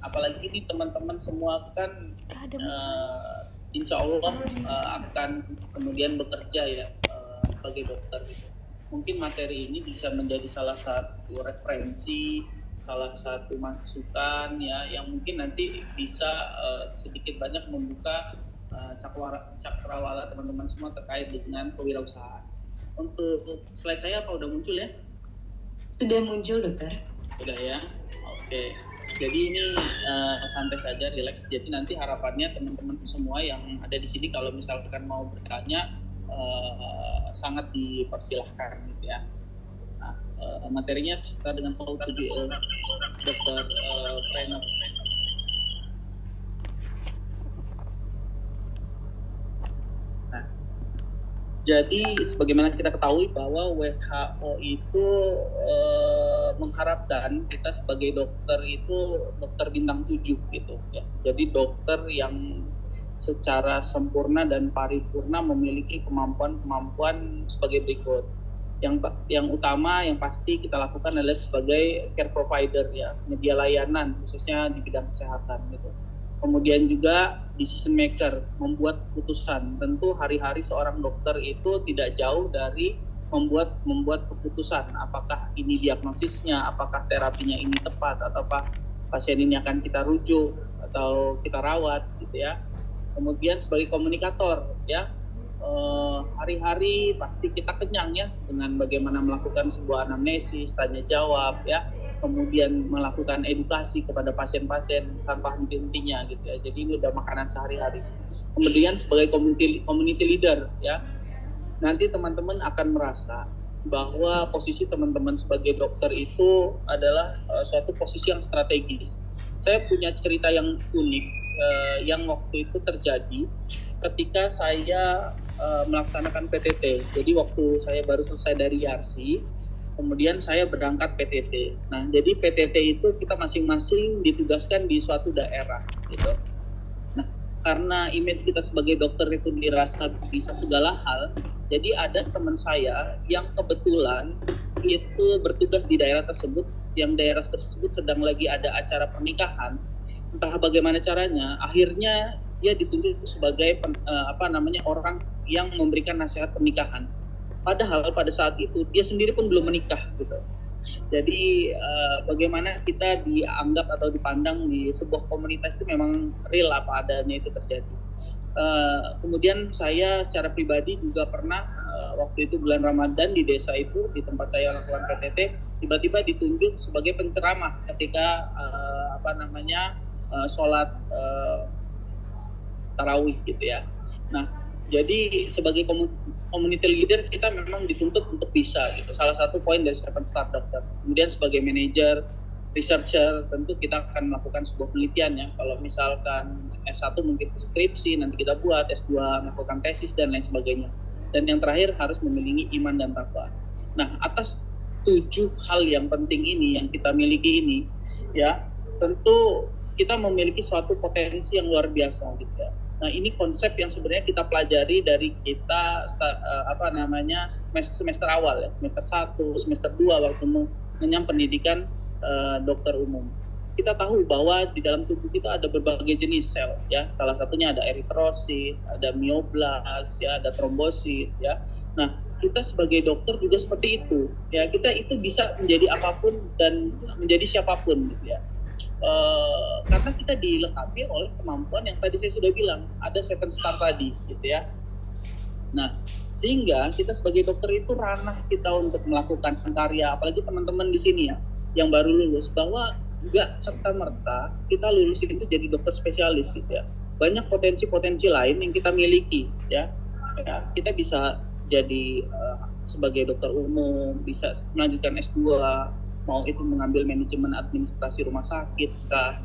apalagi ini teman-teman semua kan insya Allah akan kemudian bekerja ya sebagai dokter gitu. Mungkin materi ini bisa menjadi salah satu referensi, salah satu masukan ya yang mungkin nanti bisa sedikit banyak membuka cakrawala teman-teman semua terkait dengan kewirausahaan. Untuk slide saya apa udah muncul ya? Sudah muncul, dokter. Sudah ya, oke. Jadi ini santai saja, relax. Jadi nanti harapannya teman-teman semua yang ada di sini kalau misalkan mau bertanya sangat dipersilahkan gitu ya. Nah, materinya sekitar dengan How to be a Dr. Trainer. Nah, jadi sebagaimana kita ketahui bahwa WHO itu mengharapkan kita sebagai dokter itu dokter bintang 7 gitu ya. Jadi dokter yang secara sempurna dan paripurna memiliki kemampuan sebagai berikut. Yang utama yang pasti kita lakukan adalah sebagai care provider ya, penyedia layanan khususnya di bidang kesehatan gitu. Kemudian juga decision maker, membuat keputusan. Tentu hari-hari seorang dokter itu tidak jauh dari membuat keputusan apakah ini diagnosisnya, apakah terapinya ini tepat, ataukah pasien ini akan kita rujuk atau kita rawat gitu ya. Kemudian sebagai komunikator ya, hari-hari pasti kita kenyang ya dengan bagaimana melakukan sebuah anamnesis, tanya jawab ya, kemudian melakukan edukasi kepada pasien-pasien tanpa henti-hentinya gitu ya. Jadi ini udah makanan sehari-hari. Kemudian sebagai community leader ya, nanti teman-teman akan merasa bahwa posisi teman-teman sebagai dokter itu adalah suatu posisi yang strategis. Saya punya cerita yang unik yang waktu itu terjadi ketika saya melaksanakan PTT. Jadi waktu saya baru selesai dari Yarsi, kemudian saya berangkat PTT. Nah, jadi PTT itu kita masing-masing ditugaskan di suatu daerah gitu. Nah, karena image kita sebagai dokter itu dirasa bisa segala hal, jadi ada teman saya yang kebetulan itu bertugas di daerah tersebut, yang daerah tersebut sedang lagi ada acara pernikahan. Entah bagaimana caranya, akhirnya dia ditunjuk sebagai orang yang memberikan nasihat pernikahan. Padahal pada saat itu dia sendiri pun belum menikah gitu. Jadi bagaimana kita dianggap atau dipandang di sebuah komunitas itu memang real apa adanya itu terjadi. Kemudian saya secara pribadi juga pernah waktu itu bulan Ramadan di desa itu, di tempat saya melakukan PTT, tiba-tiba ditunjuk sebagai penceramah ketika sholat tarawih gitu ya. Nah, jadi sebagai community leader kita memang dituntut untuk bisa gitu. Salah satu poin dari Seven Star Doctor. Kemudian sebagai manager, researcher, tentu kita akan melakukan sebuah penelitian ya. Kalau misalkan S1 mungkin skripsi, nanti kita buat S2 melakukan tesis dan lain sebagainya. Dan yang terakhir harus memiliki iman dan takwa. Nah, atas 7 hal yang penting ini yang kita miliki ini ya, tentu kita memiliki suatu potensi yang luar biasa gitu ya. Nah, ini konsep yang sebenarnya kita pelajari dari kita semester awal ya, semester 1, semester 2 waktu mengenyam pendidikan dokter umum. Kita tahu bahwa di dalam tubuh kita ada berbagai jenis sel ya. Salah satunya ada eritrosit, ada myoblas ya, ada trombosit ya. Nah, kita sebagai dokter juga seperti itu ya. Kita itu bisa menjadi apapun dan menjadi siapapun gitu ya. Karena kita dilengkapi oleh kemampuan yang tadi saya sudah bilang, ada 7 star tadi gitu ya. Nah, sehingga kita sebagai dokter itu ranah kita untuk melakukan karya, apalagi teman-teman di sini ya yang baru lulus, bahwa enggak serta-merta kita lulus itu jadi dokter spesialis gitu ya. Banyak potensi-potensi lain yang kita miliki ya. Kita bisa jadi sebagai dokter umum, bisa melanjutkan S2, mau itu mengambil manajemen administrasi rumah sakit kah,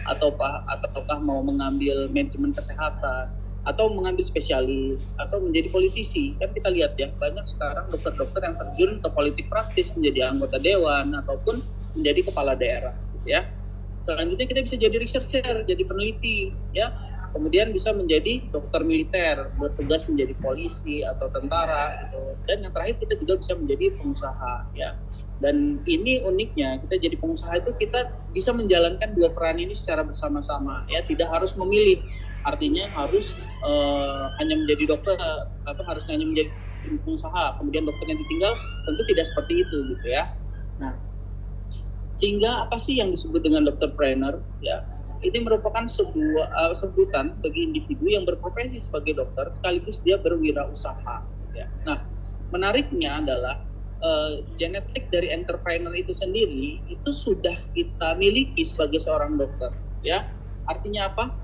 ataukah mau mengambil manajemen kesehatan, atau mengambil spesialis, atau menjadi politisi. Kan kita lihat ya, banyak sekarang dokter-dokter yang terjun ke politik praktis, menjadi anggota dewan ataupun menjadi kepala daerah gitu ya. Selanjutnya kita bisa jadi researcher, jadi peneliti ya. kemudian bisa menjadi dokter militer, bertugas menjadi polisi atau tentara gitu. Dan yang terakhir kita juga bisa menjadi pengusaha ya. Dan ini uniknya, kita jadi pengusaha itu kita bisa menjalankan dua peran ini secara bersama-sama ya, tidak harus memilih. Artinya harus hanya menjadi dokter atau harus hanya menjadi pengusaha kemudian dokternya ditinggal, tentu tidak seperti itu gitu ya. Nah, sehingga apa sih yang disebut dengan dokterpreneur ya? Ini merupakan sebuah sebutan bagi individu yang berprofesi sebagai dokter sekaligus dia berwirausaha ya. Nah, menariknya adalah genetik dari entrepreneur itu sendiri itu sudah kita miliki sebagai seorang dokter ya. Artinya apa?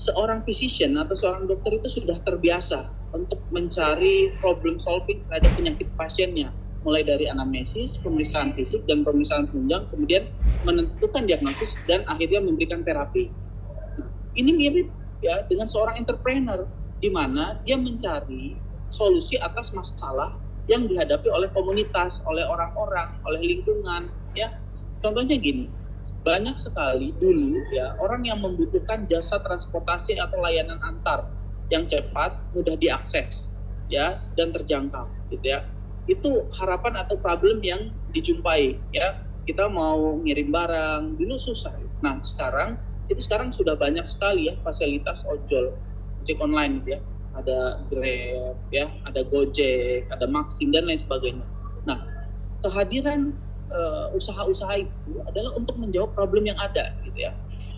Seorang physician atau seorang dokter itu sudah terbiasa untuk mencari problem solving terhadap penyakit pasiennya, mulai dari anamnesis, pemeriksaan fisik dan pemeriksaan penunjang, kemudian menentukan diagnosis dan akhirnya memberikan terapi. Ini mirip ya dengan seorang entrepreneur di mana dia mencari solusi atas masalah yang dihadapi oleh komunitas, oleh orang-orang, oleh lingkungan ya. Contohnya gini, banyak sekali dulu ya orang yang membutuhkan jasa transportasi atau layanan antar yang cepat, mudah diakses ya dan terjangkau gitu ya. Itu harapan atau problem yang dijumpai ya. Kita mau ngirim barang dulu susah. Nah, sekarang sudah banyak sekali ya fasilitas ojol, ojek online gitu ya. Ada Grab ya, ada Gojek, ada Maxim dan lain sebagainya. Nah, kehadiran usaha-usaha itu adalah untuk menjawab problem yang ada gitu ya.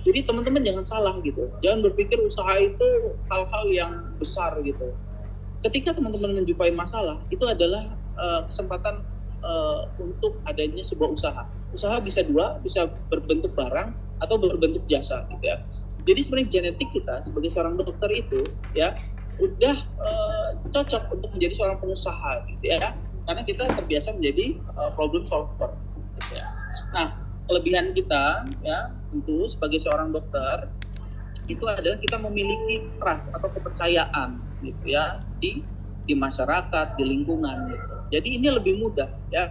Jadi teman-teman jangan salah gitu. Jangan berpikir usaha itu hal-hal yang besar gitu. Ketika teman-teman menjumpai masalah, itu adalah kesempatan untuk adanya sebuah usaha. Usaha bisa dua, bisa berbentuk barang atau berbentuk jasa gitu ya. Jadi sebenarnya genetik kita sebagai seorang dokter itu ya udah cocok untuk menjadi seorang pengusaha gitu ya. Karena kita terbiasa menjadi problem solver gitu ya. Nah, kelebihan kita ya tentu sebagai seorang dokter itu adalah kita memiliki trust atau kepercayaan gitu ya di masyarakat, di lingkungan gitu. Jadi ini lebih mudah ya.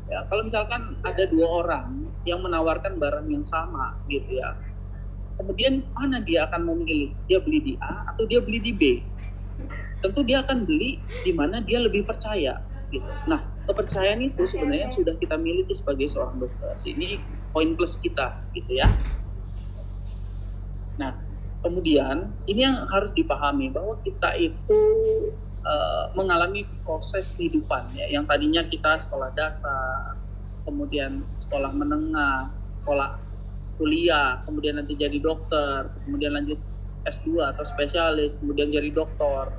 Ya, kalau misalkan ada dua orang yang menawarkan barang yang sama gitu ya. Kemudian mana dia akan memilih? Dia beli di A atau dia beli di B? Tentu dia akan beli di mana dia lebih percaya gitu. Nah, kepercayaan itu sebenarnya sudah kita miliki sebagai seorang dokter. Ini poin plus kita gitu ya. Nah, kemudian ini yang harus dipahami bahwa kita itu mengalami proses kehidupan ya, yang tadinya kita sekolah dasar, kemudian sekolah menengah, sekolah kuliah, kemudian nanti jadi dokter, kemudian lanjut S2 atau spesialis, kemudian jadi doktor,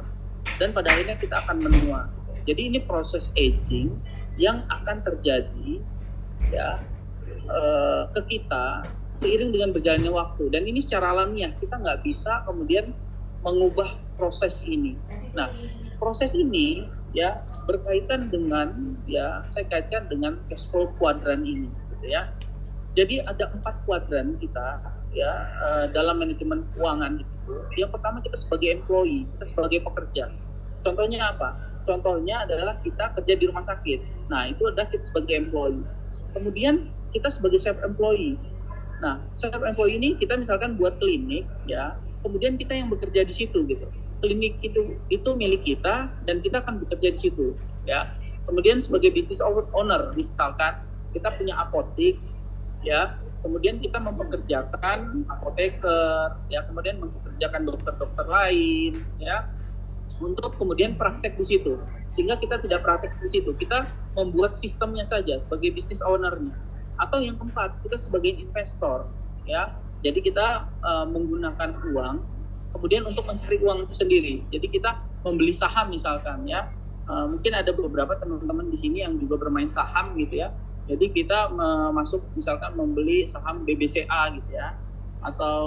dan pada akhirnya kita akan menua. Jadi ini proses aging yang akan terjadi ya ke kita seiring dengan berjalannya waktu, dan ini secara alamiah, kita nggak bisa kemudian mengubah proses ini. Nah, proses ini ya berkaitan dengan ya saya kaitkan dengan cash flow kuadran ini gitu ya. Jadi ada 4 kuadran kita ya dalam manajemen keuangan gitu. Yang pertama kita sebagai employee, kita sebagai pekerja. Contohnya apa? Contohnya adalah kita kerja di rumah sakit. Nah, itu adalah kita sebagai employee. Kemudian kita sebagai self employee. Nah, self employee ini kita misalkan buat klinik ya. Kemudian kita yang bekerja di situ gitu. Klinik itu milik kita dan kita akan bekerja di situ ya. Kemudian sebagai business owner misalkan kita punya apotek ya, kemudian kita mempekerjakan apoteker ya, kemudian mempekerjakan dokter-dokter lain ya untuk kemudian praktek di situ, sehingga kita tidak praktek di situ, kita membuat sistemnya saja sebagai business ownernya. Atau yang keempat, kita sebagai investor ya, jadi kita menggunakan uang kemudian untuk mencari uang itu sendiri. Jadi kita membeli saham misalkan ya. Mungkin ada beberapa teman-teman di sini yang juga bermain saham gitu ya. Jadi kita masuk misalkan membeli saham BBCA gitu ya, atau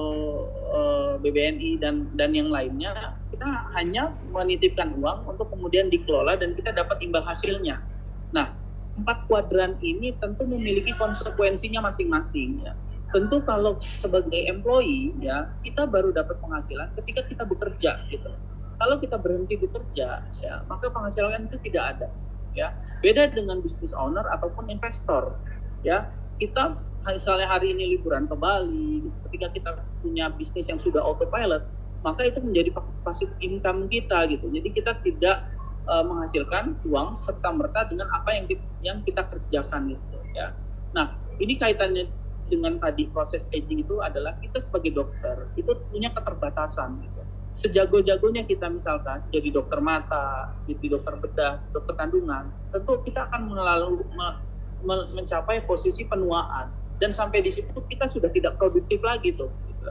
BBNI dan yang lainnya. Kita hanya menitipkan uang untuk kemudian dikelola dan kita dapat imbal hasilnya. Nah, 4 kuadran ini tentu memiliki konsekuensinya masing-masing ya. Tentu kalau sebagai employee ya, kita baru dapat penghasilan ketika kita bekerja gitu. Kalau kita berhenti bekerja ya, maka penghasilan itu tidak ada ya. Beda dengan business owner ataupun investor ya. kita misalnya hari ini liburan ke Bali, ketika kita punya bisnis yang sudah autopilot, maka itu menjadi passive income kita gitu. Jadi kita tidak menghasilkan uang serta merta dengan apa yang kita kerjakan gitu ya. Nah, ini kaitannya dengan tadi proses aging itu adalah kita sebagai dokter itu punya keterbatasan gitu. Sejago-jagonya kita misalkan jadi dokter mata, jadi dokter bedah, dokter kandungan, tentu kita akan mencapai posisi penuaan dan sampai di situ kita sudah tidak produktif lagi tuh gitu.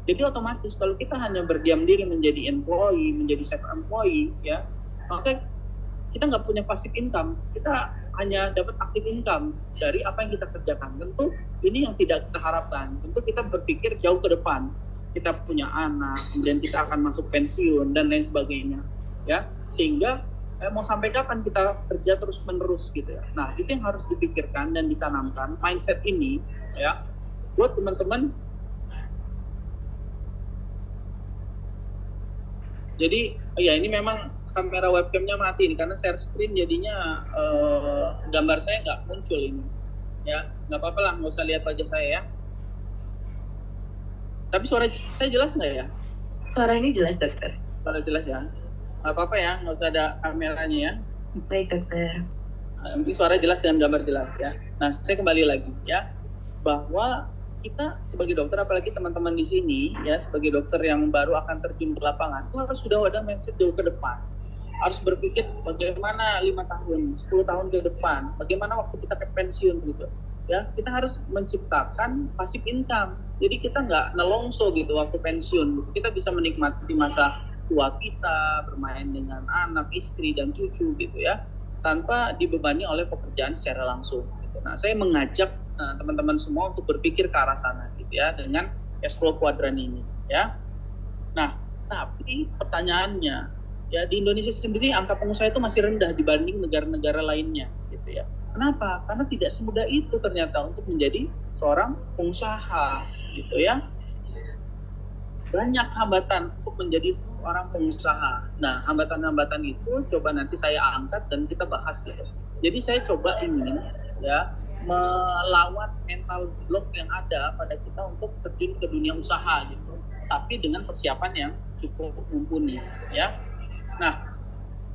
Jadi otomatis kalau kita hanya berdiam diri menjadi employee, menjadi self employee ya, maka kita nggak punya passive income, kita hanya dapat active income dari apa yang kita kerjakan. Tentu ini yang tidak kita harapkan. Tentu kita berpikir jauh ke depan. Kita punya anak, kemudian kita akan masuk pensiun dan lain sebagainya, ya. Sehingga mau sampai kapan kita kerja terus menerus gitu ya. Nah itu yang harus dipikirkan dan ditanamkan mindset ini, ya, buat teman-teman. Jadi ya ini memang kamera webcamnya mati nih karena share screen jadinya gambar saya nggak muncul ini, ya nggak apa-apa lah, nggak usah lihat wajah saya ya. Tapi suara saya jelas nggak ya? Suara ini jelas, dokter. Suara jelas ya? Nggak apa-apa ya, nggak usah ada kameranya ya. Baik, dokter. Nanti suara jelas dan gambar jelas ya. Nah, saya kembali lagi ya, bahwa kita sebagai dokter, apalagi teman-teman di sini ya, sebagai dokter yang baru akan terjun ke lapangan, itu harus sudah ada mindset jauh ke depan. Harus berpikir bagaimana 5 tahun, 10 tahun ke depan, bagaimana waktu kita ke pensiun gitu. Ya, kita harus menciptakan passive income. Jadi kita nggak nelongso gitu waktu pensiun. Kita bisa menikmati masa tua kita, bermain dengan anak, istri, dan cucu gitu ya, tanpa dibebani oleh pekerjaan secara langsung. Gitu. Nah, saya mengajak teman-teman semua untuk berpikir ke arah sana gitu ya, dengan cash flow quadrant ini ya. Nah, tapi pertanyaannya ya, di Indonesia sendiri angka pengusaha itu masih rendah dibanding negara-negara lainnya gitu ya. Kenapa? Karena tidak semudah itu ternyata untuk menjadi seorang pengusaha gitu ya. Banyak hambatan untuk menjadi seorang pengusaha. Nah, hambatan-hambatan itu coba nanti saya angkat dan kita bahas gitu. Jadi saya coba ingin ya melawan mental block yang ada pada kita untuk terjun ke dunia usaha gitu. Tapi dengan persiapan yang cukup mumpuni ya. Nah,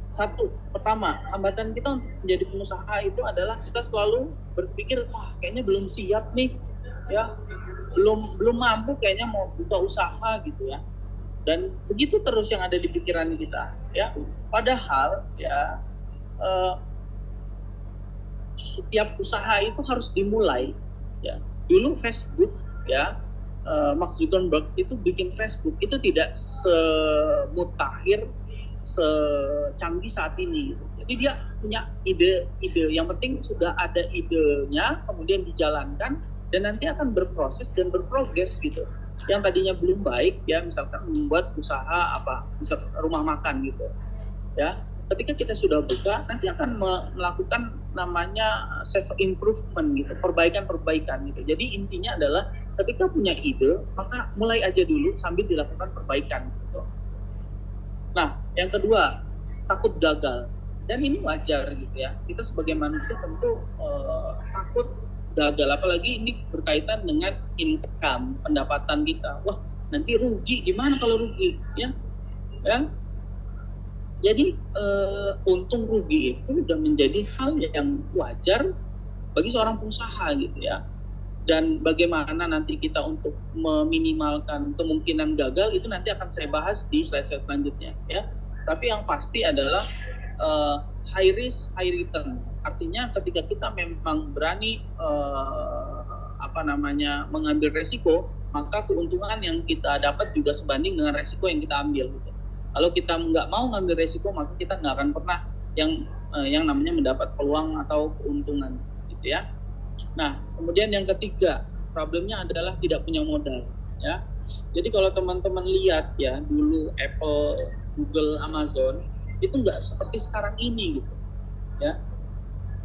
satu, pertama, hambatan kita untuk menjadi pengusaha itu adalah kita selalu berpikir, wah kayaknya belum siap nih, ya, belum mampu kayaknya mau buka usaha gitu ya. Dan begitu terus yang ada di pikiran kita, ya. Padahal ya setiap usaha itu harus dimulai, ya. Dulu Facebook, ya, Mark Zuckerberg itu bikin Facebook itu tidak semutakhir, secanggih saat ini gitu. Jadi dia punya ide, yang penting sudah ada idenya, kemudian dijalankan dan nanti akan berproses dan berprogres gitu. Yang tadinya belum baik ya, misalkan membuat usaha misal rumah makan gitu ya, ketika kita sudah buka nanti akan melakukan namanya self improvement gitu, perbaikan gitu. Jadi intinya adalah ketika punya ide maka mulai aja dulu sambil dilakukan perbaikan gitu. Nah, yang kedua, takut gagal. Dan ini wajar gitu ya. Kita sebagai manusia tentu takut gagal. Apalagi ini berkaitan dengan income, pendapatan kita. Wah, nanti rugi. Gimana kalau rugi? Ya. Jadi, untung rugi itu sudah menjadi hal yang wajar bagi seorang pengusaha gitu ya. Dan bagaimana nanti kita untuk meminimalkan kemungkinan gagal itu nanti akan saya bahas di slide-slide selanjutnya ya. Tapi yang pasti adalah high risk high return. Artinya ketika kita memang berani mengambil resiko, maka keuntungan yang kita dapat juga sebanding dengan resiko yang kita ambil gitu. Kalau kita nggak mau ngambil resiko, maka kita nggak akan pernah yang namanya mendapat peluang atau keuntungan gitu ya. Nah, kemudian yang ketiga, problemnya adalah tidak punya modal, ya. Jadi kalau teman-teman lihat ya, dulu Apple, Google, Amazon itu nggak seperti sekarang ini gitu, ya.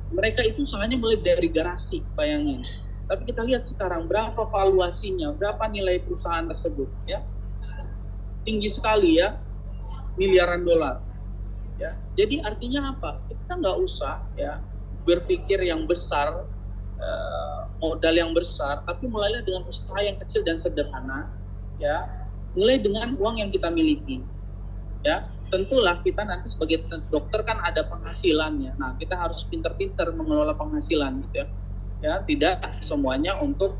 Mereka itu usahanya mulai dari garasi, bayangin. Tapi kita lihat sekarang berapa valuasinya, berapa nilai perusahaan tersebut, ya. Tinggi sekali ya, miliaran dolar, ya. Jadi artinya apa? Kita nggak usah ya berpikir yang besar modal yang besar, tapi mulailah dengan usaha yang kecil dan sederhana, ya. Mulai dengan uang yang kita miliki, ya. Tentulah kita nanti sebagai dokter kan ada penghasilannya. Nah, kita harus pintar-pintar mengelola penghasilan, gitu ya. Ya, tidak semuanya untuk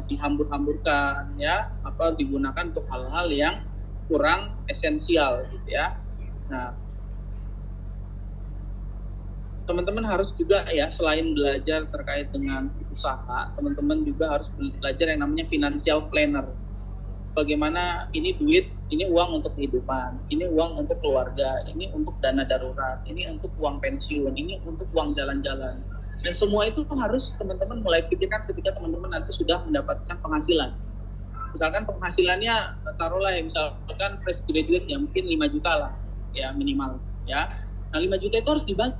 dihambur-hamburkan, ya, apa digunakan untuk hal-hal yang kurang esensial, gitu ya. Nah, teman-teman harus juga ya selain belajar terkait dengan usaha, teman-teman juga harus belajar yang namanya financial planner. Bagaimana ini duit, ini uang untuk kehidupan, ini uang untuk keluarga, ini untuk dana darurat, ini untuk uang pensiun, ini untuk uang jalan-jalan. Dan semua itu harus teman-teman mulai pikirkan ketika teman-teman nanti sudah mendapatkan penghasilan. Misalkan penghasilannya taruhlah ya, misalkan fresh graduate ya mungkin 5 juta lah ya minimal ya. Nah 5 juta itu harus dibagi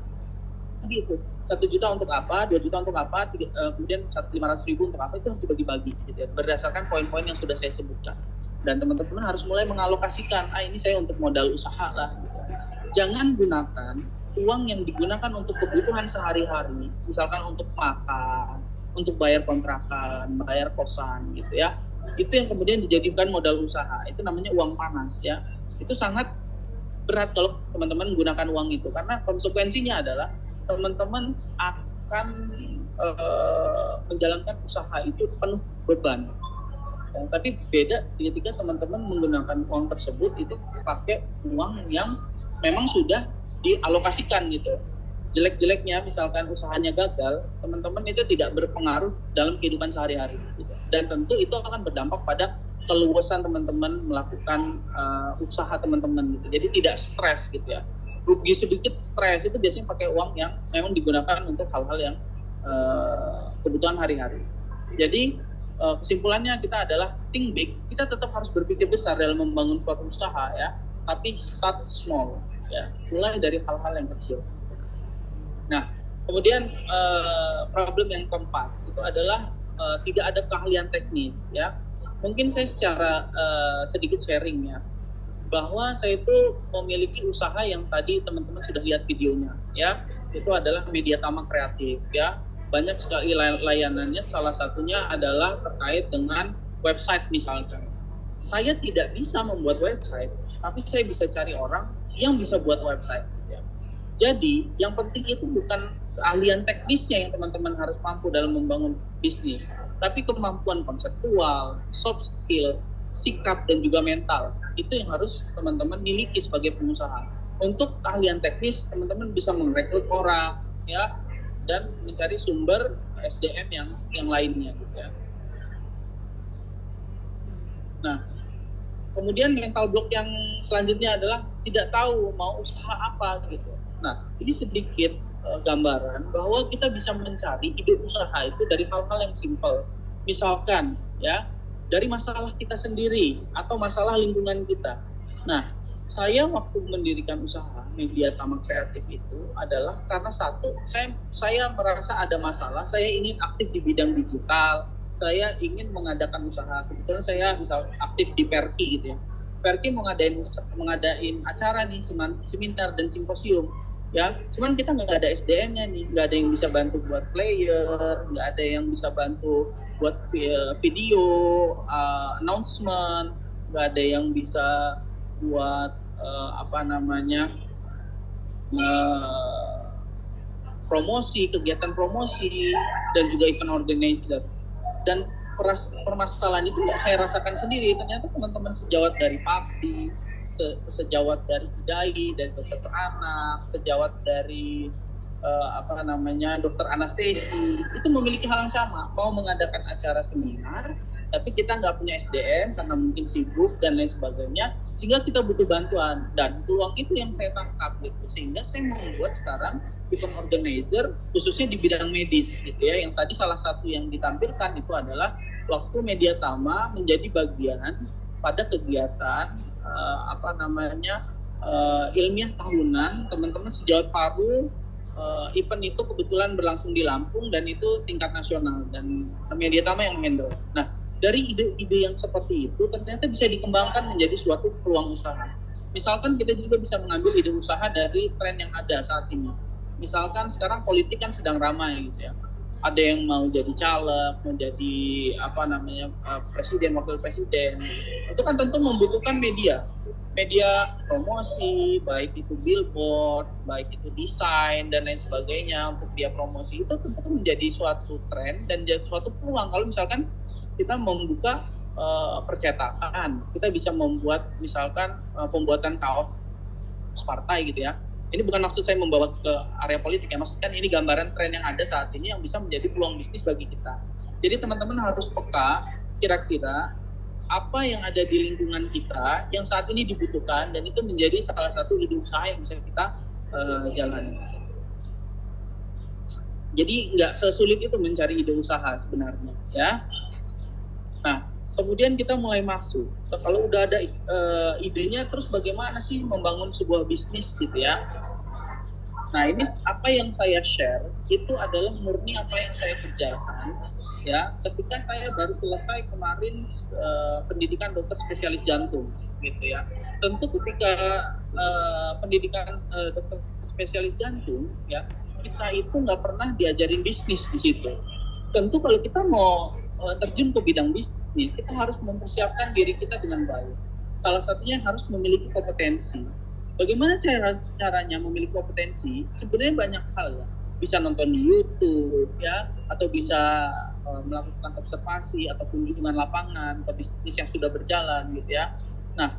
itu. 1 juta untuk apa, 2 juta untuk apa, kemudian 500.000 untuk apa, itu harus dibagi-bagi gitu ya, berdasarkan poin-poin yang sudah saya sebutkan. Dan teman-teman harus mulai mengalokasikan, ini saya untuk modal usaha lah gitu. Jangan gunakan uang yang digunakan untuk kebutuhan sehari-hari, misalkan untuk makan, untuk bayar kontrakan, bayar kosan gitu ya. Itu yang kemudian dijadikan modal usaha. Itu namanya uang panas ya. Itu sangat berat kalau teman-teman menggunakan uang itu, karena konsekuensinya adalah teman-teman akan menjalankan usaha itu penuh beban. Tapi beda ketika teman-teman menggunakan uang tersebut itu pakai uang yang memang sudah dialokasikan gitu. Jelek-jeleknya misalkan usahanya gagal, teman-teman itu tidak berpengaruh dalam kehidupan sehari-hari gitu. Dan tentu itu akan berdampak pada keluasan teman-teman melakukan usaha teman-teman gitu. Jadi tidak stres gitu ya. Rugi sedikit stres itu biasanya pakai uang yang memang digunakan untuk hal-hal yang kebutuhan hari-hari. Jadi kesimpulannya kita adalah think big. Kita tetap harus berpikir besar dalam membangun suatu usaha ya, tapi start small. Ya, mulai dari hal-hal yang kecil. Nah, kemudian problem yang keempat itu adalah tidak ada keahlian teknis. Ya, mungkin saya secara sedikit sharing ya, bahwa saya itu memiliki usaha yang tadi teman-teman sudah lihat videonya. Ya, itu adalah Media Tama Kreatif. Ya, banyak sekali layanannya. Salah satunya adalah terkait dengan website misalkan. Saya tidak bisa membuat website, tapi saya bisa cari orang yang bisa buat website. Ya. Jadi yang penting itu bukan keahlian teknisnya yang teman-teman harus mampu dalam membangun bisnis, tapi kemampuan konseptual, soft skill, sikap dan juga mental. Itu yang harus teman-teman miliki sebagai pengusaha. Untuk keahlian teknis, teman-teman bisa merekrut orang, ya, dan mencari sumber SDM yang lainnya, gitu ya. Nah, kemudian mental block yang selanjutnya adalah tidak tahu mau usaha apa gitu. Nah, ini sedikit gambaran bahwa kita bisa mencari ide usaha itu dari hal-hal yang simpel. Misalkan ya, dari masalah kita sendiri atau masalah lingkungan kita. Nah, saya waktu mendirikan usaha Media Tama Kreatif itu adalah karena satu, saya merasa ada masalah, saya ingin aktif di bidang digital. Saya ingin mengadakan usaha. Kebetulan saya misal aktif di Perki gitu ya. Perki mengadain acara nih, seminar dan simposium. Ya, cuman kita nggak ada SDM-nya nih, nggak ada yang bisa bantu buat player, nggak ada yang bisa bantu buat video, announcement, nggak ada yang bisa buat promosi, kegiatan promosi, dan juga event organizer. Dan permasalahan itu nggak saya rasakan sendiri. Ternyata teman-teman sejawat dari Pakdi, sejawat dari Idai, dari dokter anak, sejawat dari dokter anestesi, itu memiliki hal yang sama. Mau mengadakan acara seminar, tapi kita nggak punya SDM karena mungkin sibuk dan lain sebagainya, sehingga kita butuh bantuan. Dan peluang itu yang saya tangkap gitu, sehingga saya membuat sekarang event organizer khususnya di bidang medis gitu ya. Yang tadi salah satu yang ditampilkan itu adalah waktu Media Tama menjadi bagian pada kegiatan ilmiah tahunan teman-teman sejawat paru. Event itu kebetulan berlangsung di Lampung dan itu tingkat nasional dan Media Tama yang handle. Nah, dari ide-ide yang seperti itu ternyata bisa dikembangkan menjadi suatu peluang usaha. Misalkan kita juga bisa mengambil ide usaha dari tren yang ada saat ini. Misalkan sekarang politik kan sedang ramai gitu ya. ada yang mau jadi caleg, mau jadi presiden, wakil presiden. Itu kan tentu membutuhkan media promosi, baik itu billboard, baik itu desain dan lain sebagainya untuk dia promosi. Itu tentu menjadi suatu tren dan jadi suatu peluang. Kalau misalkan kita membuka percetakan, kita bisa membuat misalkan pembuatan kaos partai gitu ya. Ini bukan maksud saya membawa ke area politik ya, maksudnya ini gambaran tren yang ada saat ini yang bisa menjadi peluang bisnis bagi kita. Jadi teman-teman harus peka kira-kira apa yang ada di lingkungan kita yang saat ini dibutuhkan dan itu menjadi salah satu ide usaha yang bisa kita jalani. Jadi nggak sesulit itu mencari ide usaha sebenarnya ya. Nah, kemudian kita mulai masuk. Kalau udah ada idenya, terus bagaimana sih membangun sebuah bisnis gitu ya. Nah, ini apa yang saya share itu adalah murni apa yang saya kerjakan ya ketika saya baru selesai kemarin pendidikan dokter spesialis jantung gitu ya. Tentu ketika pendidikan dokter spesialis jantung ya, kita itu nggak pernah diajarin bisnis di situ. Tentu kalau kita mau terjun ke bidang bisnis, kita harus mempersiapkan diri kita dengan baik. Salah satunya harus memiliki kompetensi. Bagaimana caranya memiliki kompetensi? Sebenarnya banyak hal ya. Bisa nonton di YouTube ya, atau bisa melakukan observasi atau kunjungan lapangan ke bisnis yang sudah berjalan gitu ya. Nah,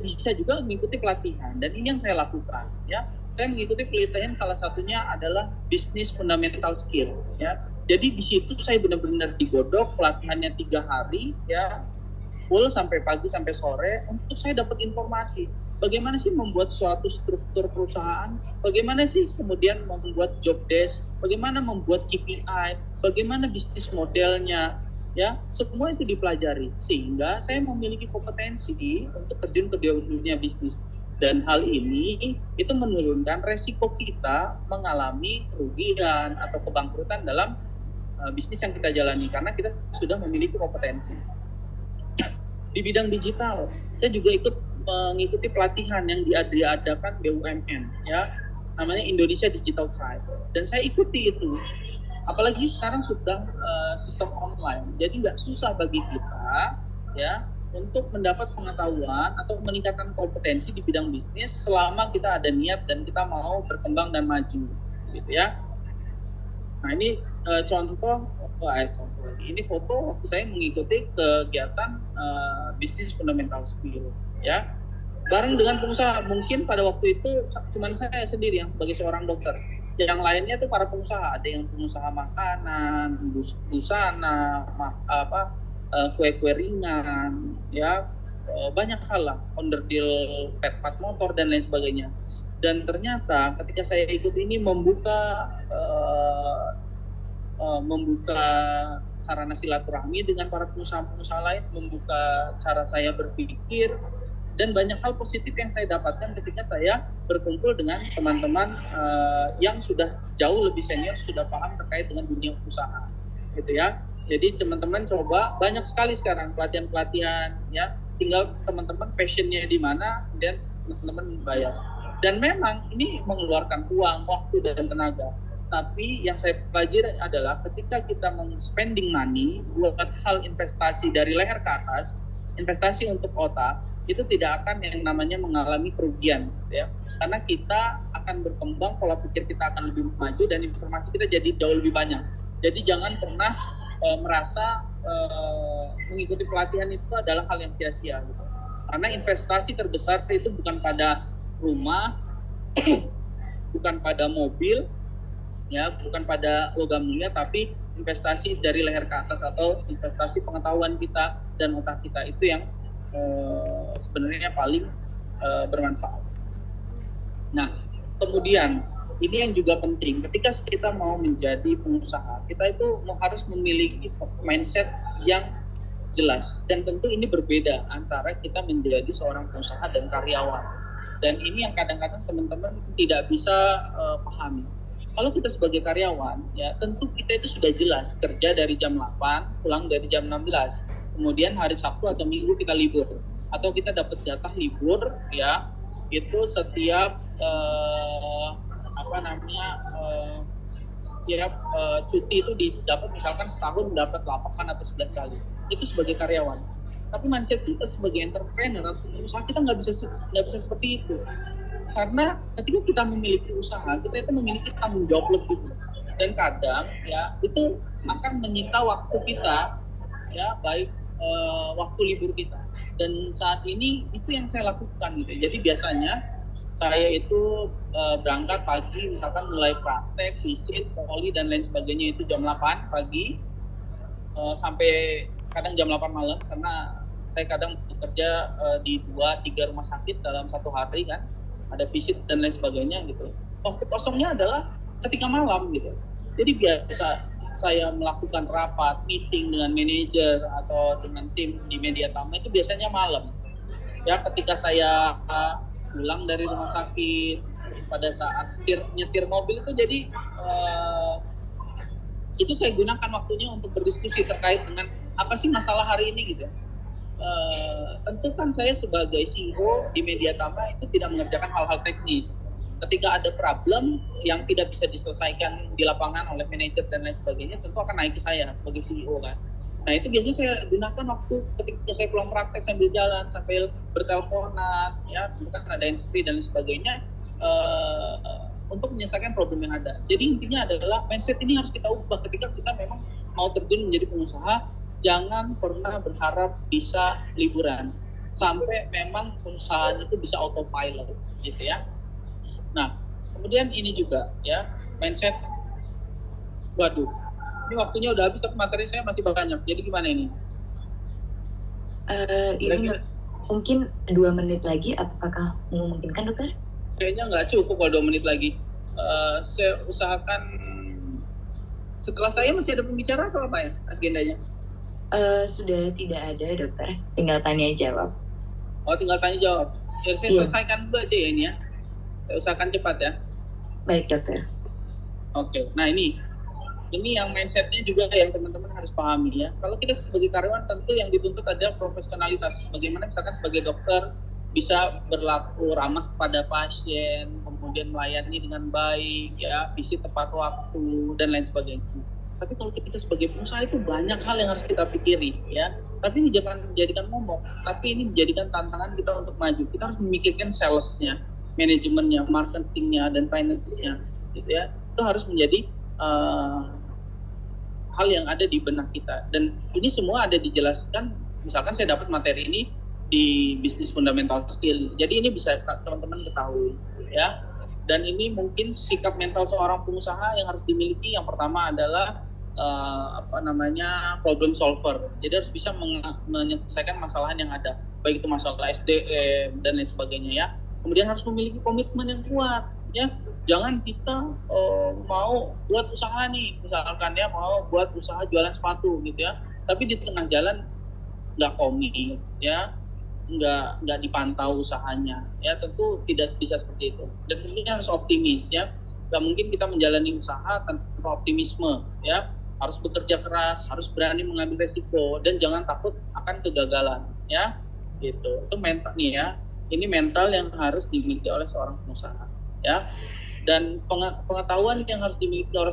bisa juga mengikuti pelatihan dan ini yang saya lakukan ya. Saya mengikuti pelatihan salah satunya adalah bisnis fundamental skill ya. Jadi di situ saya benar-benar digodok pelatihannya 3 hari ya, full sampai pagi sampai sore untuk saya dapat informasi. Bagaimana sih membuat suatu struktur perusahaan? Bagaimana sih kemudian membuat job desk? Bagaimana membuat KPI? Bagaimana bisnis modelnya? Ya, semua itu dipelajari sehingga saya memiliki kompetensi untuk terjun ke dunia bisnis. Dan hal ini itu menurunkan resiko kita mengalami kerugian atau kebangkrutan dalam bisnis yang kita jalani karena kita sudah memiliki kompetensi. Di bidang digital, saya juga ikut mengikuti pelatihan yang diadakan BUMN ya, namanya Indonesia Digital Tribe, dan saya ikuti itu. Apalagi sekarang sudah sistem online, jadi nggak susah bagi kita ya untuk mendapat pengetahuan atau meningkatkan kompetensi di bidang bisnis selama kita ada niat dan kita mau berkembang dan maju gitu ya. Nah, ini contoh ini foto waktu saya mengikuti kegiatan bisnis fundamental skill ya, bareng dengan pengusaha. Mungkin pada waktu itu cuma saya sendiri yang sebagai seorang dokter, yang lainnya tuh para pengusaha, ada yang pengusaha makanan, busana, kue-kue ringan ya, banyak hal lah, onderdil pet motor dan lain sebagainya. Dan ternyata ketika saya ikut ini membuka sarana silaturahmi dengan para pengusaha-pengusaha lain, membuka cara saya berpikir, dan banyak hal positif yang saya dapatkan ketika saya berkumpul dengan teman-teman yang sudah jauh lebih senior, sudah paham terkait dengan dunia usaha gitu ya. Jadi teman-teman coba, banyak sekali sekarang pelatihan-pelatihan ya, tinggal teman-teman passionnya di mana dan teman-teman bayar. Dan memang ini mengeluarkan uang, waktu, dan tenaga. Tapi yang saya pelajari adalah ketika kita spending money buat hal investasi dari leher ke atas, investasi untuk otak, itu tidak akan yang namanya mengalami kerugian ya. Karena kita akan berkembang, pola pikir kita akan lebih maju, dan informasi kita jadi jauh lebih banyak. Jadi jangan pernah merasa mengikuti pelatihan itu adalah hal yang sia-sia gitu. Karena investasi terbesar itu bukan pada rumah, bukan pada mobil, ya, bukan pada logam mulia, tapi investasi dari leher ke atas atau investasi pengetahuan kita dan otak kita, itu yang sebenarnya paling bermanfaat. Nah, kemudian ini yang juga penting ketika kita mau menjadi pengusaha, kita itu harus memiliki mindset yang jelas, dan tentu ini berbeda antara kita menjadi seorang pengusaha dan karyawan. Dan ini yang kadang-kadang teman-teman tidak bisa pahami. Kalau kita sebagai karyawan, ya tentu kita itu sudah jelas kerja dari jam 8, pulang dari jam 16. Kemudian hari Sabtu atau Minggu kita libur, atau kita dapat jatah libur, ya itu setiap setiap cuti itu didapat, misalkan setahun dapat 8 atau 11 kali. Itu sebagai karyawan. Tapi mindset kita sebagai entrepreneur atau pengusaha, kita nggak bisa seperti itu. Karena ketika kita memiliki usaha, kita itu memiliki tanggung jawab lebih. Dan kadang ya itu akan menyita waktu kita, ya baik waktu libur kita. Dan saat ini itu yang saya lakukan gitu. Jadi biasanya saya itu berangkat pagi, misalkan mulai praktek, visit, poli dan lain sebagainya itu jam 8 pagi sampai kadang jam 8 malam, karena saya kadang bekerja di 2-3 rumah sakit dalam satu hari kan, ada visit dan lain sebagainya gitu. Waktu kosongnya adalah ketika malam gitu. Jadi biasa saya melakukan rapat, meeting dengan manajer atau dengan tim di Mediatama itu biasanya malam. Ya, ketika saya pulang dari rumah sakit, pada saat nyetir mobil itu, jadi itu saya gunakan waktunya untuk berdiskusi terkait dengan apa sih masalah hari ini gitu. Tentu kan saya sebagai CEO di Mediatama itu tidak mengerjakan hal-hal teknis. Ketika ada problem yang tidak bisa diselesaikan di lapangan oleh manajer dan lain sebagainya, tentu akan naik ke saya sebagai CEO kan. Nah itu biasanya saya gunakan waktu ketika saya pulang praktek sambil jalan, sambil berteleponan, ya, bukan ada hands-free dan lain sebagainya, untuk menyelesaikan problem yang ada. Jadi intinya adalah mindset ini harus kita ubah ketika kita memang mau terjun menjadi pengusaha. Jangan pernah berharap bisa liburan sampai memang perusahaan itu bisa autopilot gitu ya. Nah, kemudian ini juga ya, mindset. Waduh, ini waktunya udah habis tapi materi saya masih banyak. Jadi gimana ini? Ini mungkin 2 menit lagi, apakah memungkinkan dokter? Kayaknya nggak cukup kalau 2 menit lagi. Saya usahakan setelah saya masih ada pembicara atau apa ya agendanya? Sudah tidak ada dokter, tinggal tanya jawab. Oh, tinggal tanya jawab. Ya saya selesaikan dulu aja ya ini ya. Saya usahakan cepat ya. Baik dokter. Oke, nah ini yang mindsetnya juga yang teman-teman harus pahami ya. Kalau kita sebagai karyawan tentu yang dituntut adalah profesionalitas. Bagaimana misalkan sebagai dokter bisa berlaku ramah pada pasien, kemudian melayani dengan baik, ya, visit tepat waktu dan lain sebagainya. Tapi kalau kita sebagai pengusaha itu banyak hal yang harus kita pikiri ya. Tapi ini jangan menjadikan momok, tapi ini menjadikan tantangan kita untuk maju. Kita harus memikirkan salesnya, manajemennya, marketingnya, dan finance-nya gitu ya. Itu harus menjadi hal yang ada di benak kita. Dan ini semua ada dijelaskan, misalkan saya dapat materi ini di Business Fundamental Skill. Jadi ini bisa teman-teman ketahui ya. Dan ini mungkin sikap mental seorang pengusaha yang harus dimiliki. Yang pertama adalah problem solver. Jadi harus bisa menyelesaikan masalahan yang ada, baik itu masalah SDM dan lain sebagainya ya. Kemudian harus memiliki komitmen yang kuat ya. Jangan kita mau buat usaha nih, misalkan ya mau buat usaha jualan sepatu gitu ya, tapi di tengah jalan nggak komit ya, nggak dipantau usahanya ya, tentu tidak bisa seperti itu. Dan tentunya harus optimis ya, nggak mungkin kita menjalani usaha tanpa optimisme ya. Harus bekerja keras, harus berani mengambil resiko, dan jangan takut akan kegagalan ya, gitu. Itu mental nih ya, ini mental yang harus dimiliki oleh seorang pengusaha ya. Dan pengetahuan yang harus dimiliki oleh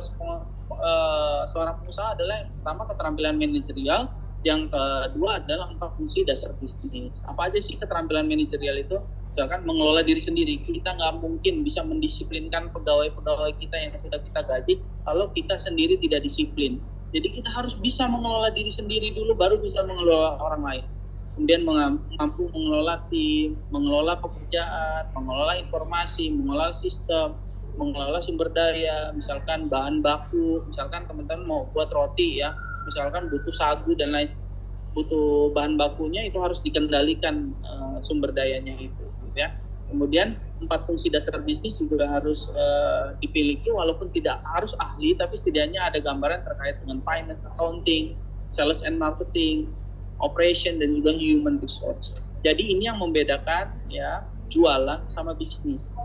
seorang pengusaha adalah yang pertama keterampilan manajerial, yang kedua adalah 4 fungsi dasar bisnis. Apa aja sih keterampilan manajerial itu? Misalkan mengelola diri sendiri. Kita nggak mungkin bisa mendisiplinkan pegawai-pegawai kita yang sudah kita gaji kalau kita sendiri tidak disiplin. Jadi kita harus bisa mengelola diri sendiri dulu, baru bisa mengelola orang lain. Kemudian mampu mengelola tim, mengelola pekerjaan, mengelola informasi, mengelola sistem, mengelola sumber daya, misalkan bahan baku, misalkan teman-teman mau buat roti ya, misalkan butuh sagu dan lain, butuh bahan bakunya, itu harus dikendalikan sumber dayanya itu gitu ya. Kemudian 4 fungsi dasar bisnis juga harus dimiliki, walaupun tidak harus ahli, tapi setidaknya ada gambaran terkait dengan finance, accounting, sales and marketing, operation, dan juga human resource. Jadi ini yang membedakan ya jualan sama bisnis.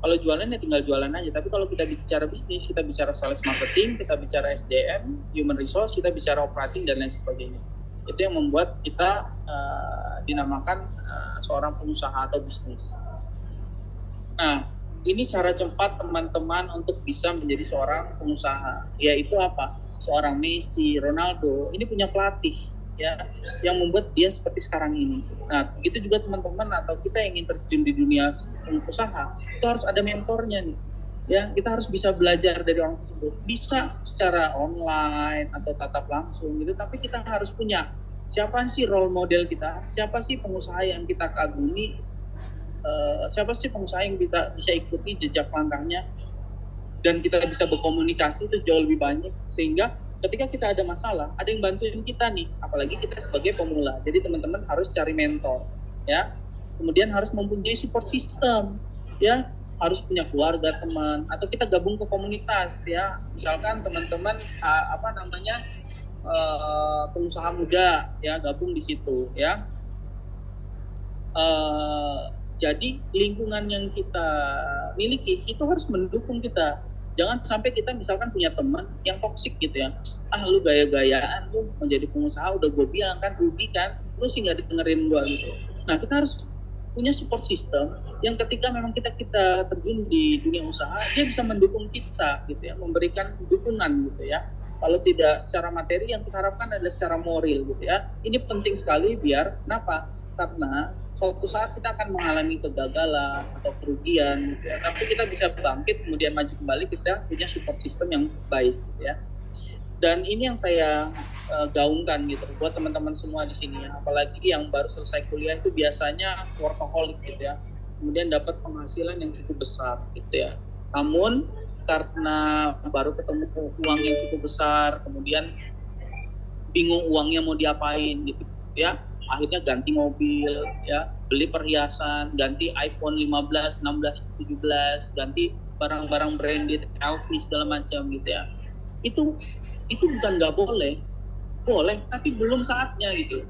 Kalau jualan ya tinggal jualan aja, tapi kalau kita bicara bisnis, kita bicara sales marketing, kita bicara SDM, human resource, kita bicara operating dan lain sebagainya. Itu yang membuat kita dinamakan seorang pengusaha atau bisnis. Nah, ini cara cepat teman-teman untuk bisa menjadi seorang pengusaha, yaitu apa? Seorang Messi, Ronaldo, ini punya pelatih ya yang membuat dia seperti sekarang ini. Nah, begitu juga teman-teman atau kita yang ingin terjun di dunia usaha, itu harus ada mentornya nih. Ya, kita harus bisa belajar dari orang tersebut. Bisa secara online atau tatap langsung gitu, tapi kita harus punya siapa sih role model kita, siapa sih pengusaha yang kita kagumi, siapa sih pengusaha yang kita bisa ikuti jejak langkahnya, dan kita bisa berkomunikasi itu jauh lebih banyak, sehingga ketika kita ada masalah, ada yang bantuin kita nih, apalagi kita sebagai pemula. Jadi teman-teman harus cari mentor, ya. Kemudian harus mempunyai support system, ya. Harus punya keluarga, teman, atau kita gabung ke komunitas, ya. Misalkan teman-teman pengusaha muda, ya, gabung di situ, ya. Jadi lingkungan yang kita miliki itu harus mendukung kita. Jangan sampai kita misalkan punya teman yang toksik gitu ya. Lu gaya-gayaan, lu menjadi pengusaha udah gue bilang kan rugi kan, lu sih nggak dengerin gue gitu. Nah, kita harus punya support system yang ketika memang kita terjun di dunia usaha, dia bisa mendukung kita gitu ya, memberikan dukungan gitu ya. Kalau tidak secara materi, yang kita harapkan adalah secara moral gitu ya. Ini penting sekali biar kenapa? Karena suatu saat kita akan mengalami kegagalan atau kerugian gitu ya. Tapi kita bisa bangkit kemudian maju kembali, kita punya support system yang baik gitu ya. Dan ini yang saya gaungkan gitu buat teman-teman semua di sini ya. Apalagi yang baru selesai kuliah itu biasanya workaholic gitu ya. Kemudian dapat penghasilan yang cukup besar gitu ya. Namun karena baru ketemu uang yang cukup besar, kemudian bingung uangnya mau diapain gitu ya. Akhirnya ganti mobil, ya, beli perhiasan, ganti iPhone 15, 16, 17, ganti barang-barang branded, LV segala macam gitu ya. Itu bukan nggak boleh, tapi belum saatnya gitu.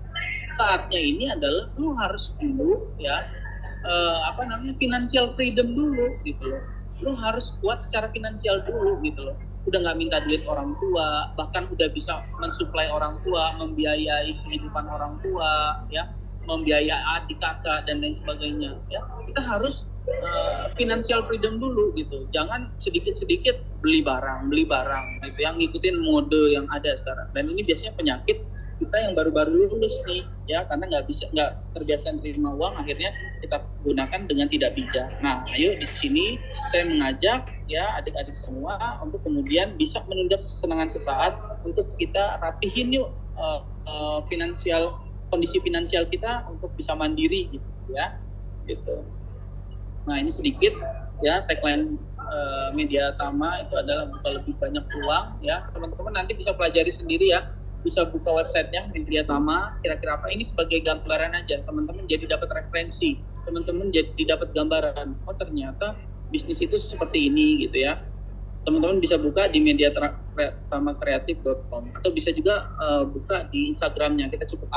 Saatnya ini adalah lu harus dulu ya, financial freedom dulu gitu loh. Lu harus kuat secara finansial dulu gitu loh. Udah nggak minta duit orang tua, bahkan udah bisa mensuplai orang tua, membiayai kehidupan orang tua, ya, membiayai adik kakak dan lain sebagainya. Ya, kita harus financial freedom dulu gitu. Jangan sedikit-sedikit beli barang gitu, yang ngikutin mode yang ada sekarang. Dan ini biasanya penyakit kita yang baru-baru lulus nih, ya, karena nggak terbiasa terima uang, akhirnya kita gunakan dengan tidak bijak. Nah, ayo di sini saya mengajak ya adik-adik semua untuk kemudian bisa menunda kesenangan sesaat, untuk kita rapihin yuk kondisi finansial kita untuk bisa mandiri gitu ya, gitu. Nah, ini sedikit ya tagline Media Tama itu adalah buka lebih banyak peluang ya. Teman-teman nanti bisa pelajari sendiri ya. Bisa buka websitenya Media Tama, kira-kira apa, ini sebagai gambaran aja, teman-teman jadi dapat referensi, teman-teman jadi dapat gambaran, oh ternyata bisnis itu seperti ini gitu ya. Teman-teman bisa buka di mediatamakreatif.com atau bisa juga buka di Instagramnya, kita cukup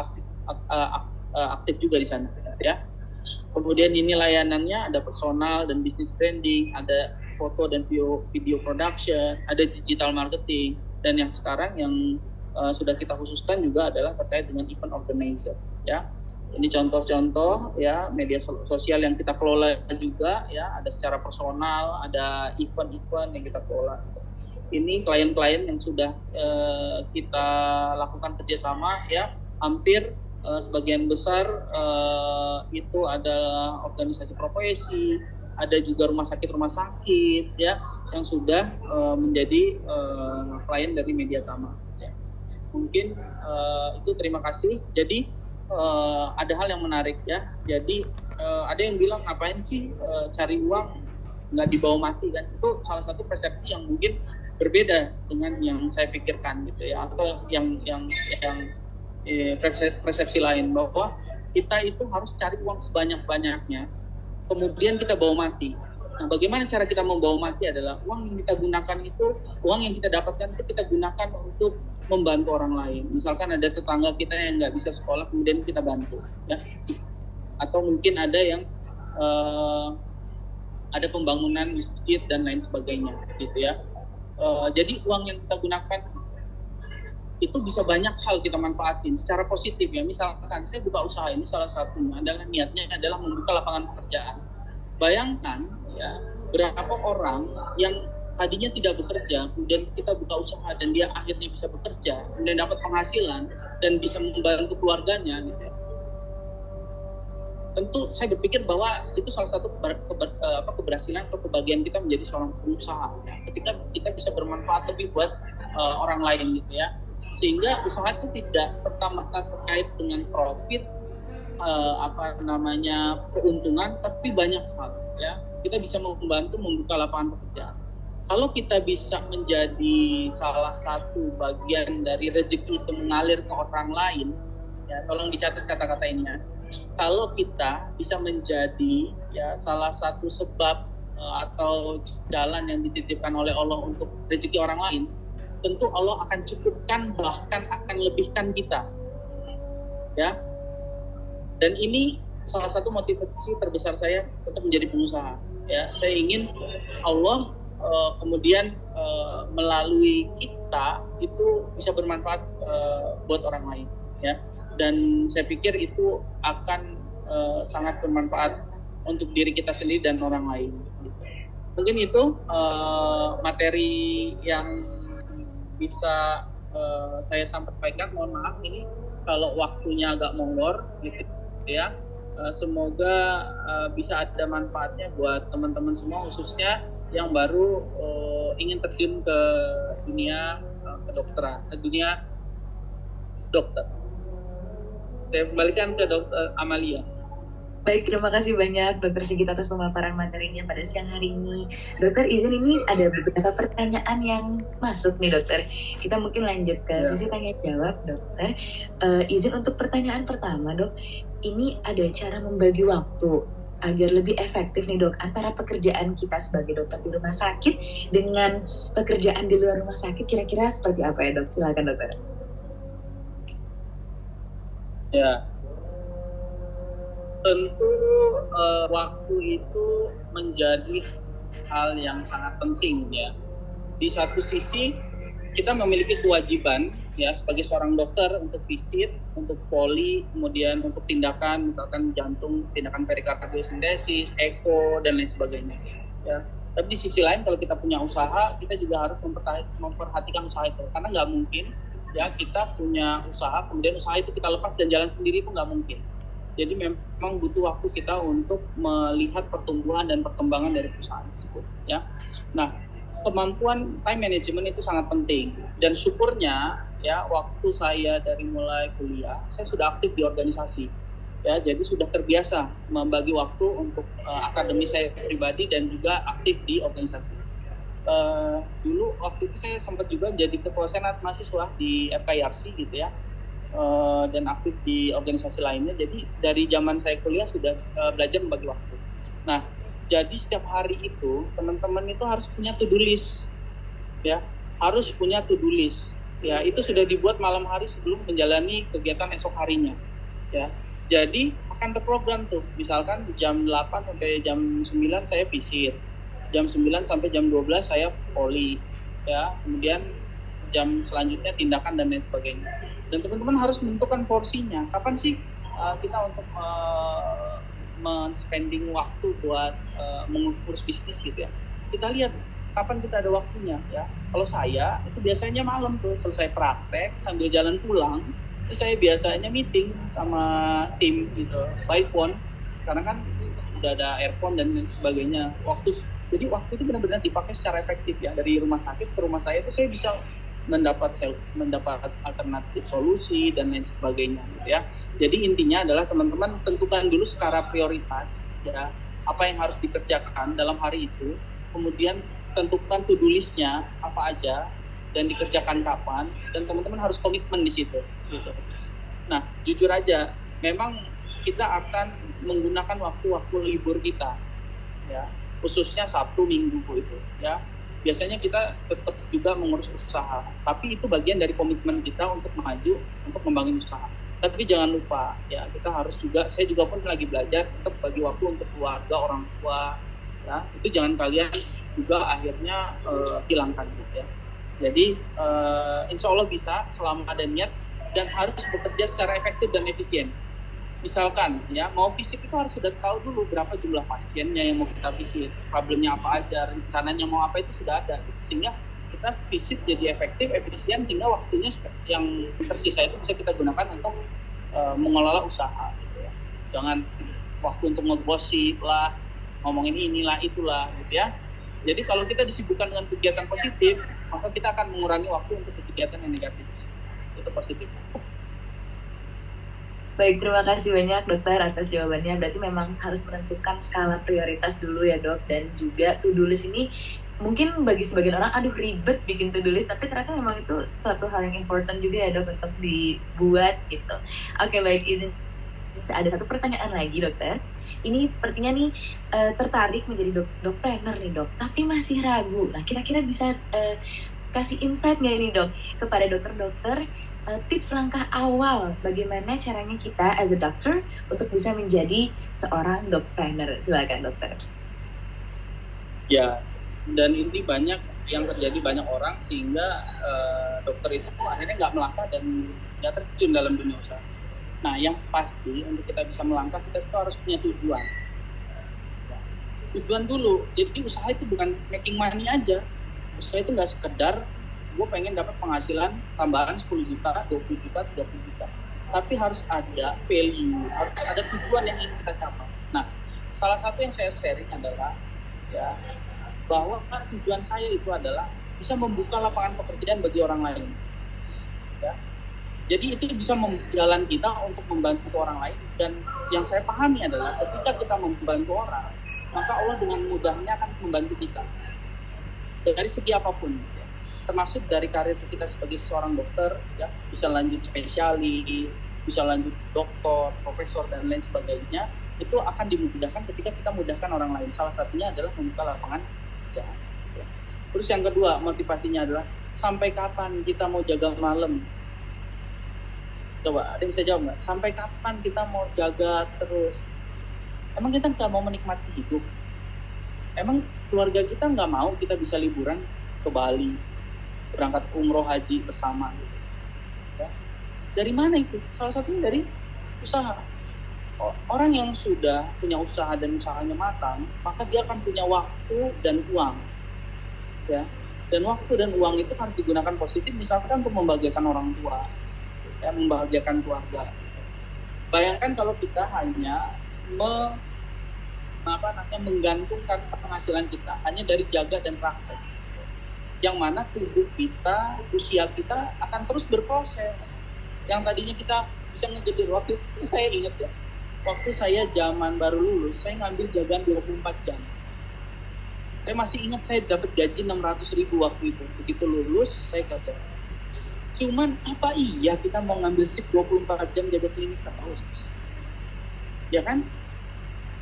aktif juga di sana ya. Kemudian ini layanannya ada personal dan business branding, ada foto dan video production, ada digital marketing, dan yang sekarang yang sudah kita khususkan juga adalah terkait dengan event organizer ya. Ini contoh-contoh ya media sosial yang kita kelola juga ya, ada secara personal, ada event-event yang kita kelola. Ini klien-klien yang sudah kita lakukan kerjasama ya, hampir sebagian besar itu ada organisasi profesi, ada juga rumah sakit ya yang sudah menjadi klien dari Media Tama. Mungkin itu, terima kasih. Jadi ada hal yang menarik ya. Jadi ada yang bilang ngapain sih cari uang nggak dibawa mati kan? Itu salah satu persepsi yang mungkin berbeda dengan yang saya pikirkan gitu ya, atau yang persepsi lain bahwa kita itu harus cari uang sebanyak-banyaknya, kemudian kita bawa mati. Nah, bagaimana cara kita membawa mati adalah uang yang kita gunakan itu, uang yang kita dapatkan itu kita gunakan untuk membantu orang lain. Misalkan ada tetangga kita yang nggak bisa sekolah, kemudian kita bantu, ya. Atau mungkin ada yang ada pembangunan masjid dan lain sebagainya, gitu ya. Jadi uang yang kita gunakan itu bisa banyak hal kita manfaatin secara positif ya. Misalkan saya buka usaha ini, salah satunya adalah niatnya adalah membuka lapangan pekerjaan. Bayangkan ya, berapa orang yang tadinya tidak bekerja, kemudian kita buka usaha dan dia akhirnya bisa bekerja, kemudian dapat penghasilan dan bisa membantu keluarganya gitu ya. Tentu saya berpikir bahwa itu salah satu keberhasilan atau kebahagiaan kita menjadi seorang pengusaha ya. Ketika kita bisa bermanfaat lebih buat orang lain gitu ya, sehingga usaha itu tidak serta-merta terkait dengan profit, keuntungan, tapi banyak hal ya. Kita bisa membantu membuka lapangan pekerjaan. Kalau kita bisa menjadi salah satu bagian dari rezeki itu mengalir ke orang lain, ya tolong dicatat kata-kata ini ya. Kalau kita bisa menjadi ya salah satu sebab atau jalan yang dititipkan oleh Allah untuk rezeki orang lain, tentu Allah akan cukupkan, bahkan akan lebihkan kita. Ya. Dan ini salah satu motivasi terbesar saya untuk menjadi pengusaha. Ya, saya ingin Allah kemudian melalui kita itu bisa bermanfaat buat orang lain. Ya. Dan saya pikir itu akan sangat bermanfaat untuk diri kita sendiri dan orang lain. Mungkin itu materi yang bisa saya sampaikan. Mohon maaf ini kalau waktunya agak molor gitu ya. Semoga bisa ada manfaatnya buat teman-teman semua, khususnya yang baru ingin terjun ke dunia kedokteran, dunia dokter. Saya kembalikan ke Dokter Amalia. Baik, terima kasih banyak Dokter Sigit atas pemaparan materinya pada siang hari ini. Dokter, izin ini ada beberapa pertanyaan yang masuk nih Dokter. Kita mungkin lanjut ke sesi tanya jawab Dokter. Izin untuk pertanyaan pertama Dok, ini ada cara membagi waktu agar lebih efektif nih Dok, antara pekerjaan kita sebagai dokter di rumah sakit dengan pekerjaan di luar rumah sakit, kira-kira seperti apa ya Dok? Silakan Dokter. Ya, tentu waktu itu menjadi hal yang sangat penting ya. Di satu sisi kita memiliki kewajiban ya sebagai seorang dokter untuk visit, untuk poli, kemudian untuk tindakan misalkan jantung, tindakan perikardiosintesis, eko dan lain sebagainya. Ya. Tapi di sisi lain kalau kita punya usaha, kita juga harus memperhatikan usaha itu, karena nggak mungkin ya kita punya usaha kemudian usaha itu kita lepas dan jalan sendiri, itu nggak mungkin. Jadi memang butuh waktu kita untuk melihat pertumbuhan dan perkembangan dari perusahaan tersebut ya. Nah, kemampuan time management itu sangat penting, dan syukurnya ya waktu saya dari mulai kuliah saya sudah aktif di organisasi ya, jadi sudah terbiasa membagi waktu untuk akademi saya pribadi dan juga aktif di organisasi. Dulu waktu itu saya sempat juga jadi ketua senat mahasiswa di FKIRC gitu ya, dan aktif di organisasi lainnya. Jadi dari zaman saya kuliah sudah belajar membagi waktu. Nah, jadi setiap hari itu teman-teman itu harus punya to-do list ya, harus punya to-do list ya. Itu sudah dibuat malam hari sebelum menjalani kegiatan esok harinya ya. Jadi akan terprogram tuh, misalkan jam 8 sampai jam 9 saya visit, jam 9 sampai jam 12 saya poli ya, kemudian jam selanjutnya tindakan dan lain sebagainya. Dan teman-teman harus menentukan porsinya, kapan sih kita untuk men-spending waktu buat mengurus bisnis gitu ya. Kita lihat kapan kita ada waktunya ya. Kalau saya itu biasanya malam tuh selesai praktek sambil jalan pulang, itu saya biasanya meeting sama tim gitu by phone. Sekarang kan udah ada earphone dan lain sebagainya. Jadi waktu itu benar-benar dipakai secara efektif ya. Dari rumah sakit ke rumah saya itu saya bisa mendapat alternatif solusi dan lain sebagainya gitu ya. Jadi intinya adalah teman-teman tentukan dulu skala prioritas ya, apa yang harus dikerjakan dalam hari itu, kemudian tentukan to-do list-nya apa aja dan dikerjakan kapan, dan teman-teman harus komitmen di situ gitu. Nah, jujur aja memang kita akan menggunakan waktu-waktu libur kita ya, khususnya Sabtu Minggu itu ya. Biasanya kita tetap juga mengurus usaha, tapi itu bagian dari komitmen kita untuk maju, untuk membangun usaha. Tapi jangan lupa ya, kita harus juga, saya juga pun lagi belajar tetap bagi waktu untuk keluarga, orang tua ya. Itu jangan kalian juga akhirnya hilangkan gitu ya. Jadi insya Allah bisa selama ada niat, dan harus bekerja secara efektif dan efisien misalkan ya mau visit itu harus sudah tahu dulu berapa jumlah pasiennya yang mau kita visit, problemnya apa aja, rencananya mau apa itu sudah ada, sehingga kita visit jadi efektif, efisien, sehingga waktunya yang tersisa itu bisa kita gunakan untuk mengelola usaha gitu ya. Jangan waktu untuk ngegosip lah, ngomongin inilah itulah gitu ya. Jadi kalau kita disibukkan dengan kegiatan positif, maka kita akan mengurangi waktu untuk kegiatan yang negatif. Itu positif. Baik, terima kasih banyak dokter atas jawabannya. Berarti memang harus menentukan skala prioritas dulu ya dok. Dan juga to-do list ini mungkin bagi sebagian orang, aduh ribet bikin to-do list. Tapi ternyata memang itu suatu hal yang important juga ya dok untuk dibuat gitu. Oke, baik, izin. Ada satu pertanyaan lagi dokter. Ini sepertinya nih tertarik menjadi dokpreneur nih dok. Tapi masih ragu. Nah kira-kira bisa kasih insight nggak ini dok kepada dokter-dokter, tips langkah awal bagaimana caranya kita as a doctor untuk bisa menjadi seorang dokpreneur. Silakan dokter. Ya, dan ini banyak yang terjadi banyak orang sehingga dokter itu akhirnya nggak melangkah dan nggak terjun dalam dunia usaha. Nah, yang pasti untuk kita bisa melangkah kita itu harus punya tujuan. Tujuan dulu. Jadi usaha itu bukan making money aja. Usaha itu nggak sekedar gue pengen dapat penghasilan tambahan 10 juta, 20 juta, 30 juta. Tapi harus ada value, harus ada tujuan yang ingin kita capai. Nah, salah satu yang saya sharing adalah ya bahwa tujuan saya itu adalah bisa membuka lapangan pekerjaan bagi orang lain. Ya. Jadi itu bisa jalan kita untuk membantu orang lain, dan yang saya pahami adalah ketika kita membantu orang, maka Allah dengan mudahnya akan membantu kita dari segi apapun. Termasuk dari karir kita sebagai seorang dokter, ya bisa lanjut spesialis, bisa lanjut doktor, profesor dan lain sebagainya, itu akan dimudahkan ketika kita mudahkan orang lain. Salah satunya adalah membuka lapangan kerja. Ya. Terus yang kedua motivasinya adalah sampai kapan kita mau jaga malam? Coba ada yang bisa jawab nggak? Sampai kapan kita mau jaga terus? Emang kita nggak mau menikmati hidup? Emang keluarga kita nggak mau kita bisa liburan ke Bali, berangkat umroh haji bersama gitu. Ya. Dari mana itu? Salah satunya dari usaha. Orang yang sudah punya usaha dan usahanya matang, maka dia akan punya waktu dan uang. Ya. Dan waktu dan uang itu harus digunakan positif, misalkan untuk membahagiakan orang tua, ya, membahagiakan keluarga. Bayangkan kalau kita hanya menggantungkan penghasilan kita hanya dari jaga dan praktek, yang mana tubuh kita, usia kita akan terus berproses. Yang tadinya kita bisa ngegedein, waktu itu saya ingat ya, waktu saya zaman baru lulus, saya ngambil jagaan 24 jam. Saya masih ingat saya dapat gaji 600.000 waktu itu. Begitu lulus, saya kerja. Cuman apa iya kita mau ngambil shift 24 jam jaga klinik terus? Ya kan?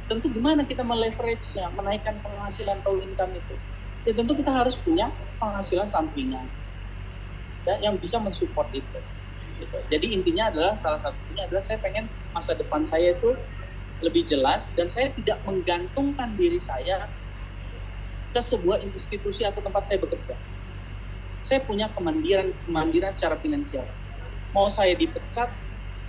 Tentu gimana kita meleverage-nya, menaikkan penghasilan atau income itu? Ya tentu kita harus punya penghasilan sampingan, ya, yang bisa mensupport itu. Gitu. Jadi intinya adalah salah satunya adalah saya pengen masa depan saya itu lebih jelas dan saya tidak menggantungkan diri saya ke sebuah institusi atau tempat saya bekerja. Saya punya kemandirian secara finansial. Mau saya dipecat,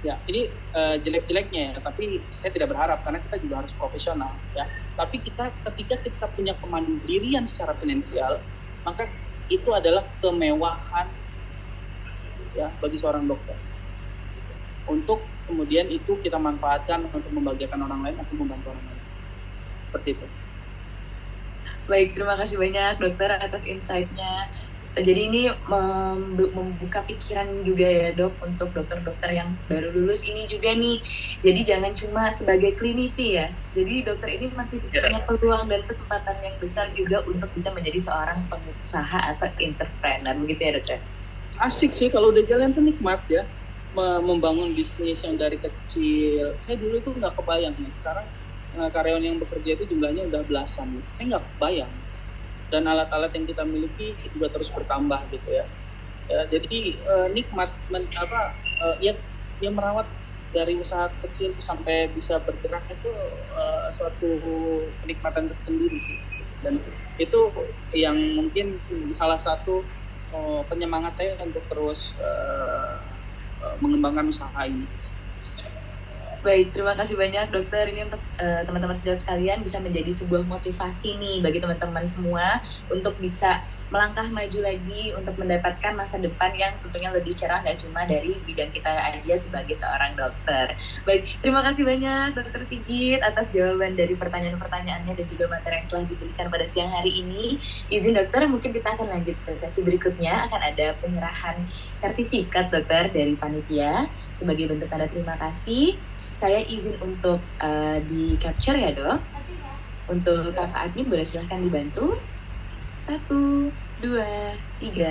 ya ini jelek-jeleknya ya, tapi saya tidak berharap karena kita juga harus profesional ya. Tapi ketika kita punya kemandirian secara finansial, maka itu adalah kemewahan ya bagi seorang dokter. Untuk kemudian itu kita manfaatkan untuk membahagiakan orang lain atau membantu orang lain. Seperti itu. Baik, terima kasih banyak dokter atas insight-nya. Jadi ini membuka pikiran juga ya dok untuk dokter-dokter yang baru lulus ini juga nih. Jadi jangan cuma sebagai klinisi ya. Jadi dokter ini masih punya peluang dan kesempatan yang besar juga untuk bisa menjadi seorang pengusaha atau entrepreneur, begitu ya dokter? Asik sih kalau udah jalan tuh nikmat ya. Membangun bisnis yang dari kecil. Saya dulu itu nggak kebayang ya. Sekarang karyawan yang bekerja itu jumlahnya udah belasan. Saya nggak kebayang. Dan alat-alat yang kita miliki juga terus bertambah gitu ya. Jadi nikmat ya merawat dari usaha kecil sampai bisa bergerak itu suatu kenikmatan tersendiri sih. Dan itu yang mungkin salah satu penyemangat saya untuk terus mengembangkan usaha ini. Baik, terima kasih banyak dokter. Ini untuk teman-teman sejawat sekalian bisa menjadi sebuah motivasi nih bagi teman-teman semua untuk bisa melangkah maju lagi untuk mendapatkan masa depan yang tentunya lebih cerah, nggak cuma dari bidang kita aja sebagai seorang dokter. Baik, terima kasih banyak dokter Sigit atas jawaban dari pertanyaan-pertanyaannya dan juga materi yang telah diberikan pada siang hari ini. Izin dokter, mungkin kita akan lanjut ke sesi berikutnya. Akan ada penyerahan sertifikat dokter dari panitia sebagai bentuk tanda terima kasih. Saya izin untuk di capture ya dok. Untuk kakak admin boleh silahkan dibantu. 1, 2, 3.